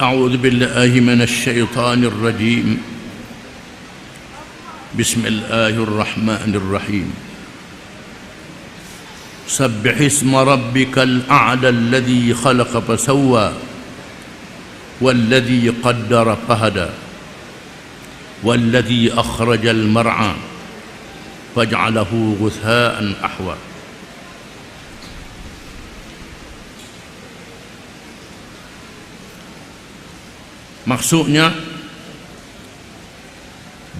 أعوذ بالله من الشيطان الرجيم. بسم الله الرحمن الرحيم. سبح اسم ربك الأعلى الذي خلق فسوى والذي قدر فهدى والذي أخرج المرعى فجعله غثاء أحوى. Maksudnya,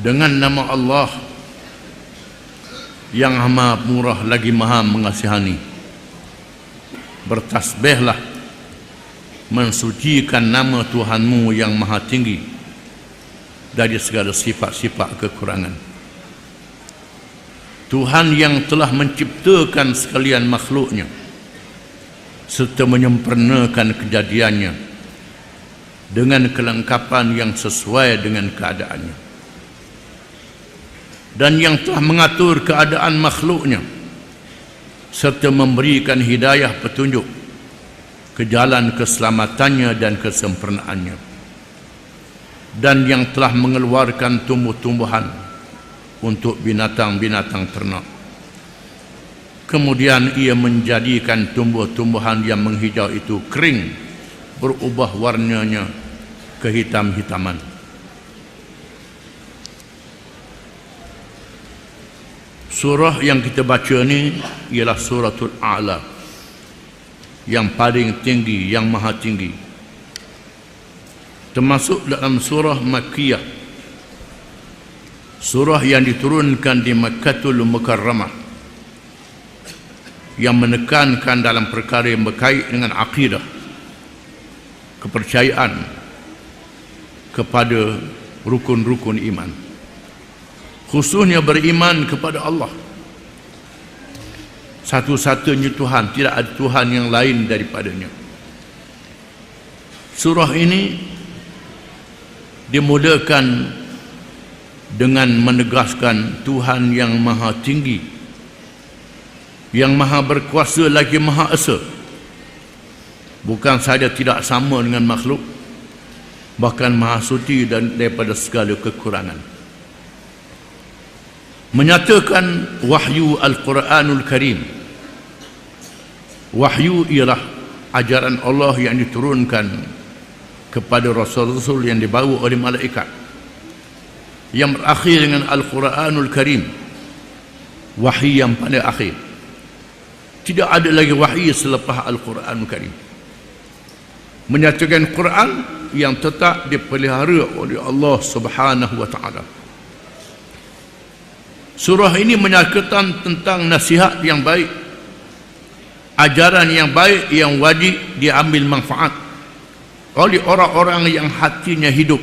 dengan nama Allah yang maha murah lagi maha mengasihani, bertasbihlah, mensucikan nama Tuhanmu yang maha tinggi dari segala sifat-sifat kekurangan. Tuhan yang telah menciptakan sekalian makhluknya serta menyempurnakan kejadiannya dengan kelengkapan yang sesuai dengan keadaannya, dan yang telah mengatur keadaan makhluknya serta memberikan hidayah petunjuk ke jalan keselamatannya dan kesempurnaannya, dan yang telah mengeluarkan tumbuh-tumbuhan untuk binatang-binatang ternak. Kemudian ia menjadikan tumbuh-tumbuhan yang menghijau itu kering, berubah warnanya kehitam-hitaman. Surah yang kita baca ni ialah suratul A'la, yang paling tinggi, yang maha tinggi, termasuk dalam surah Makkiyah, surah yang diturunkan di Makkatul Mukarramah, yang menekankan dalam perkara yang berkait dengan akidah, kepercayaan kepada rukun-rukun iman, khususnya beriman kepada Allah satu-satunya Tuhan, tidak ada Tuhan yang lain daripadanya. Surah ini dimulakan dengan menegaskan Tuhan yang maha tinggi, yang maha berkuasa lagi maha esa, bukan sahaja tidak sama dengan makhluk, bahkan maha suci dan daripada segala kekurangan. Menyatakan wahyu Al-Quranul Karim. Wahyu ialah ajaran Allah yang diturunkan kepada Rasul-Rasul yang dibawa oleh malaikat, yang berakhir dengan Al-Quranul Karim, wahyu yang paling akhir. Tidak ada lagi wahyu selepas Al-Quranul Karim. Menyatakan Quran yang tetap dipelihara oleh Allah Subhanahu wa ta'ala. Surah ini menyatakan tentang nasihat yang baik, ajaran yang baik yang wajib diambil manfaat oleh orang-orang yang hatinya hidup,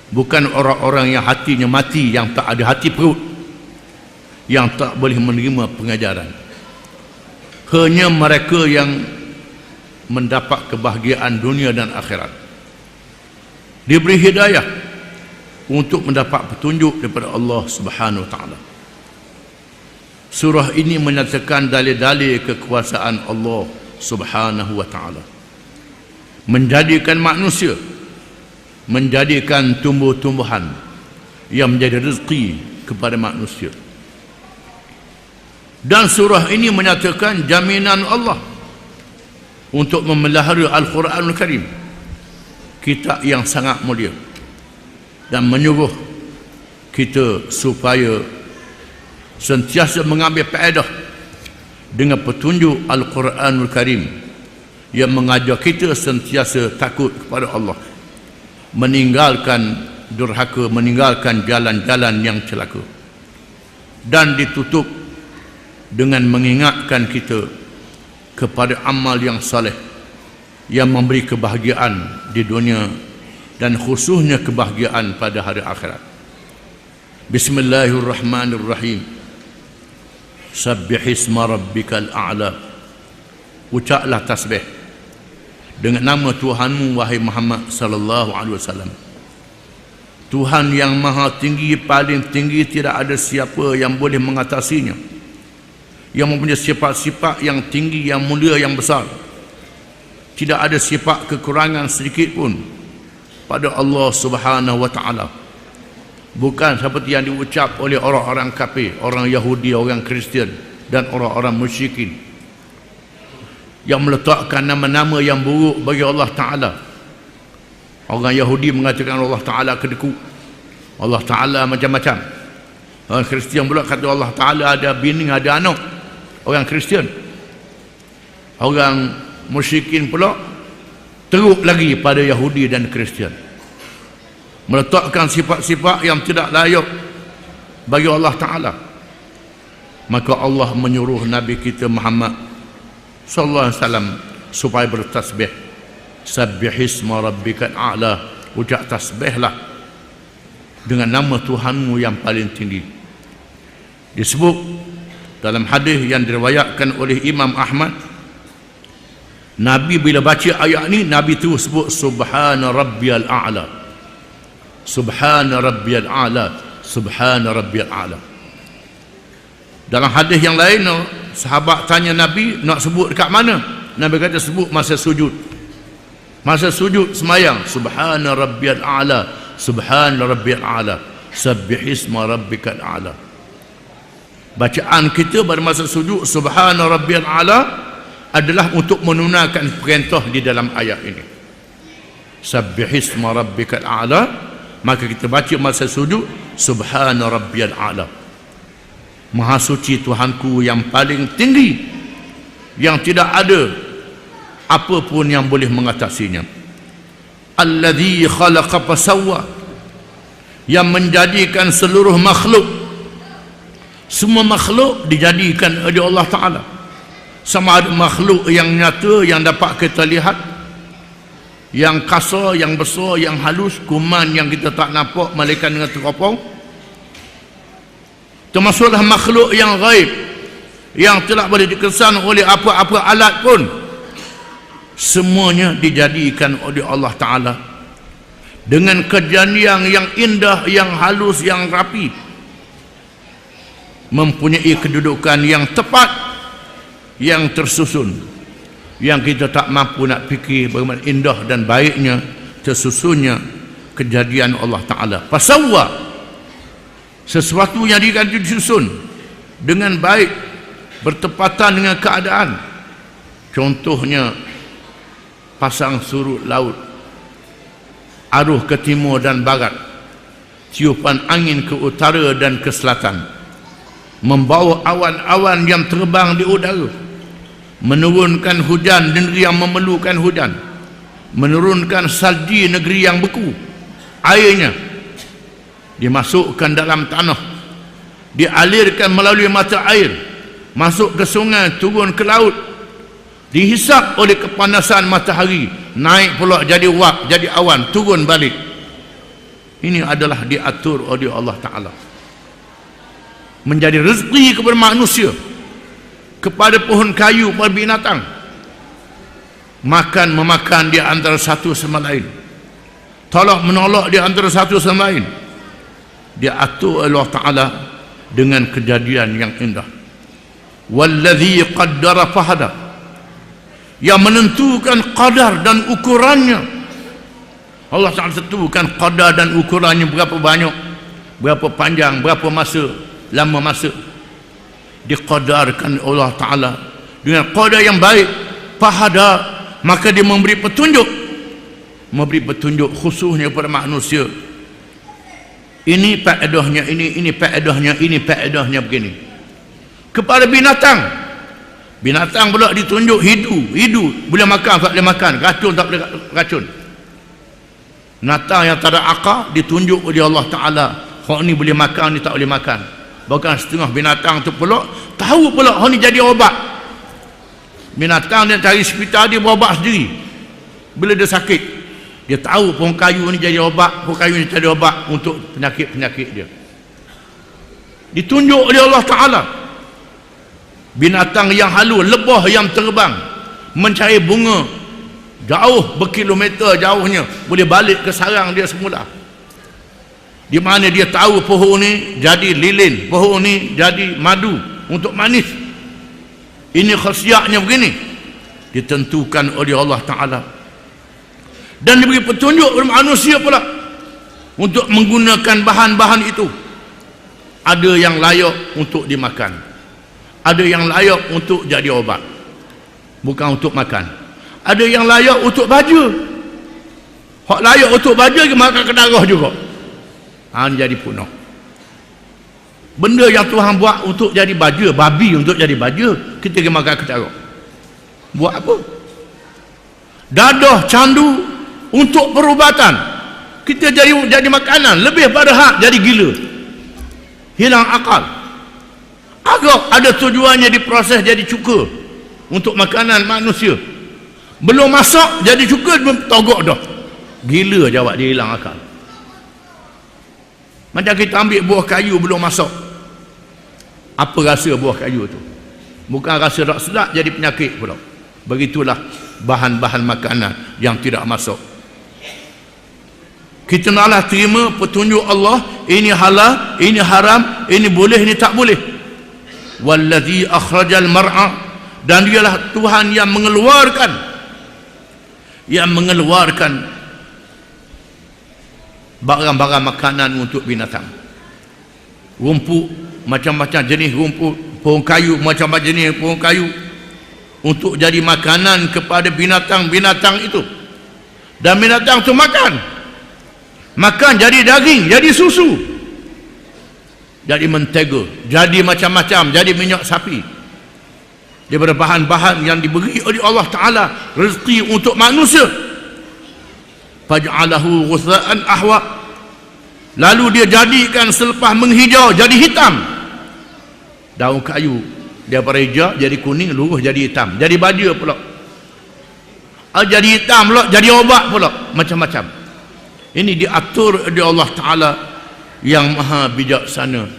bukan orang-orang yang hatinya mati, yang tak ada hati perut, yang tak boleh menerima pengajaran. Hanya mereka yang mendapat kebahagiaan dunia dan akhirat, diberi hidayah untuk mendapat petunjuk daripada Allah Subhanahu wa ta'ala. Surah ini menyatakan dalil-dalil kekuasaan Allah Subhanahu wa ta'ala, menjadikan manusia, menjadikan tumbuh-tumbuhan yang menjadi rezeki kepada manusia. Dan surah ini menyatakan jaminan Allah untuk memelihara Al-Quranul Karim, kitab yang sangat mulia, dan menyuruh kita supaya sentiasa mengambil faedah dengan petunjuk Al-Quranul Karim yang mengajar kita sentiasa takut kepada Allah, meninggalkan durhaka, meninggalkan jalan-jalan yang celaka, dan ditutup dengan mengingatkan kita kepada amal yang saleh yang memberi kebahagiaan di dunia dan khususnya kebahagiaan pada hari akhirat. Bismillahirrahmanirrahim. Sabbih isma rabbikal a'la. Ucaplah tasbih dengan nama Tuhanmu wahai Muhammad sallallahu alaihi wasallam. Tuhan yang maha tinggi, paling tinggi, tidak ada siapa yang boleh mengatasinya, yang mempunyai sifat-sifat yang tinggi, yang mulia, yang besar. Tidak ada sifat kekurangan sedikit pun pada Allah Subhanahu wa taala. Bukan seperti yang diucap oleh orang-orang kafir, orang Yahudi, orang Kristian dan orang-orang musyrikin yang meletakkan nama-nama yang buruk bagi Allah Ta'ala. Orang Yahudi mengatakan Allah Ta'ala kedeku, Allah Ta'ala macam-macam. Orang Kristian pula kata Allah Ta'ala ada bini, ada anak. Orang Kristian. Orang musyrikin pula teruk lagi pada Yahudi dan Kristian, meletakkan sifat-sifat yang tidak layak bagi Allah Ta'ala. Maka Allah menyuruh Nabi kita Muhammad sallallahu alaihi wasallam supaya bertasbih. Sabbihisma rabbikal a'la, ucap tasbihlah dengan nama Tuhanmu yang paling tinggi. Disebut dalam hadis yang diriwayatkan oleh Imam Ahmad, Nabi bila baca ayat ni, Nabi tu sebut subhana rabbiyal a'la, subhana rabbiyal a'la, subhana rabbiyal a'la. Dalam hadis yang lain, sahabat tanya Nabi nak sebut dekat mana. Nabi kata sebut masa sujud. Masa sujud semayang, subhana rabbiyal a'la, subhana rabbiyal a'la, sabbihisma rabbikal a'la. Bacaan kita pada masa sujud subhana rabbiyal a'la adalah untuk menunaikan perintah di dalam ayat ini. Sabbihisma rabbikal a'la, maka kita baca masa sujud subhana rabbiyal a'la. Maha suci Tuhanku yang paling tinggi, yang tidak ada apa pun yang boleh mengatasinya. Alladzi khalaqa fasawwa, yang menjadikan seluruh makhluk. Semua makhluk dijadikan oleh Allah Ta'ala. Sama ada makhluk yang nyata yang dapat kita lihat, yang kasar, yang besar, yang halus, kuman yang kita tak nampak, malaikat dengan teropong, termasuklah makhluk yang gaib yang tidak boleh dikesan oleh apa-apa alat pun. Semuanya dijadikan oleh Allah Ta'ala dengan kejadian yang indah, yang halus, yang rapi, mempunyai kedudukan yang tepat, yang tersusun, yang kita tak mampu nak fikir bagaimana indah dan baiknya tersusunnya kejadian Allah Ta'ala. Fasawwa, sesuatu yang disusun dengan baik, bertepatan dengan keadaan. Contohnya pasang surut laut, arus ke timur dan barat, tiupan angin ke utara dan ke selatan, membawa awan-awan yang terbang di udara, menurunkan hujan di negeri yang memerlukan hujan, menurunkan salji negeri yang beku, airnya dimasukkan dalam tanah, dialirkan melalui mata air, masuk ke sungai, turun ke laut, dihisap oleh kepanasan matahari, naik pula jadi wak, jadi awan, turun balik. Ini adalah diatur oleh Allah Ta'ala. Menjadi rezeki kepada manusia, kepada pohon kayu, kepada binatang, makan memakan di antara satu sama lain, tolak menolak di antara satu sama lain. Dia atur Allah Ta'ala dengan kejadian yang indah. Walladzi qaddara fahada, yang menentukan qadar dan ukurannya. Allah Ta'ala tentukan qadar dan ukurannya, berapa banyak, berapa panjang, berapa masa, lama masa. Diqadarkan Allah Ta'ala dengan qadar yang baik. Fahada, maka dia memberi petunjuk, memberi petunjuk khususnya kepada manusia. Ini faedahnya ini faedahnya ini, faedahnya begini. Kepada binatang, binatang pula ditunjuk hidu boleh makan, tak boleh makan, racun, tak boleh racun. Binatang yang tak ada akal ditunjuk oleh Allah Ta'ala, hak ni boleh makan, ni tak boleh makan. Bahkan setengah binatang tu pula tahu pula hak ni jadi obat. Binatang dia cari hospital, dia berobat sendiri bila dia sakit. Dia tahu pohon kayu ni jadi obat, pohon kayu ni jadi obat untuk penyakit-penyakit dia. Ditunjuk oleh Allah Ta'ala. Binatang yang halus, lebah yang terbang, mencari bunga jauh, berkilometer jauhnya, boleh balik ke sarang dia semula. Di mana dia tahu pohon ni jadi lilin, pohon ni jadi madu untuk manis. Ini khasiatnya begini, ditentukan oleh Allah Ta'ala. Dan diberi petunjuk kepada manusia pula untuk menggunakan bahan-bahan itu. Ada yang layak untuk dimakan, ada yang layak untuk jadi obat, bukan untuk makan. Ada yang layak untuk baja. Hak layak untuk baja ke makan ke darah juga. Jadi punah. Benda yang Tuhan buat untuk jadi baja, babi untuk jadi baja, kita pergi makan ke darah. Buat apa? Dadah candu untuk perubatan, kita jadi makanan. Lebih pada hak jadi gila, hilang akal. Agak ada tujuannya diproses jadi cuka untuk makanan manusia. Belum masak jadi cuka, togok dah. Gila jawab dia, hilang akal. Macam kita ambil buah kayu belum masak. Apa rasa buah kayu tu? Bukan rasa tak sedap, jadi penyakit pula. Begitulah bahan-bahan makanan yang tidak masak. Kita naklah terima petunjuk Allah, ini halal, ini haram, ini boleh, ini tak boleh. Wallazi akhrajal mar'a, dan dialah Tuhan yang mengeluarkan barang-barang makanan untuk binatang. Rumput, macam-macam jenis rumput, pohon kayu, macam-macam jenis pohon kayu, untuk jadi makanan kepada binatang-binatang itu. Dan binatang itu makan jadi daging, jadi susu, jadi mentega, jadi macam-macam, jadi minyak sapi. Daripada bahan-bahan yang diberi oleh Allah Ta'ala rezeki untuk manusia. Faj'alahu ghusa'an ahwa, lalu dia jadikan selepas menghijau jadi hitam. Daun kayu daripada hijau jadi kuning, lurus jadi hitam, jadi baja pula. Jadi hitam pula, jadi obat pula, macam-macam. Ini diatur oleh Allah Ta'ala yang maha bijaksana,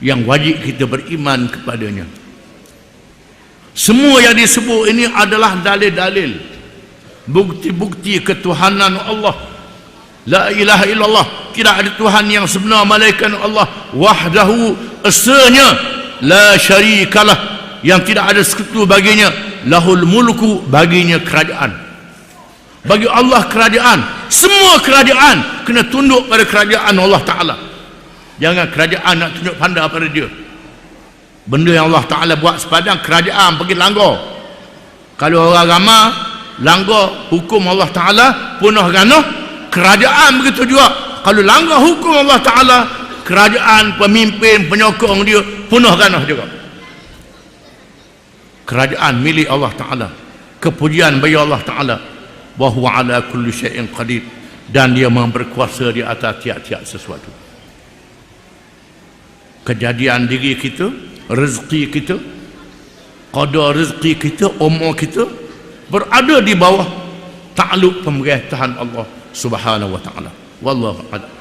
yang wajib kita beriman kepadanya. Semua yang disebut ini adalah dalil-dalil, bukti-bukti ketuhanan Allah. La ilaha illallah, tidak ada Tuhan yang sebenar malaikat Allah. Wahdahu, esanya, la syarikalah, yang tidak ada sekutu baginya. Lahul mulku, baginya kerajaan. Bagi Allah kerajaan, semua kerajaan kena tunduk pada kerajaan Allah Ta'ala. Jangan kerajaan nak tunjuk pandang pada dia. Benda yang Allah Ta'ala buat sepadang, kerajaan pergi langgar. Kalau orang ramai langgar hukum Allah Ta'ala, punah ganuh, kerajaan begitu juga. Kalau langgar hukum Allah Ta'ala, kerajaan, pemimpin, penyokong dia punah ganuh juga. Kerajaan milik Allah Ta'ala, kepujian bagi Allah Ta'ala. Wa huwa ala kulli syai'in qadir, dan dia maha berkuasa di atas tiap-tiap sesuatu. Kejadian diri kita, rezeki kita, qada rezeki kita, umur kita berada di bawah takluk pemerintahan Allah Subhanahu wa Ta'ala. Wallahu a'lam.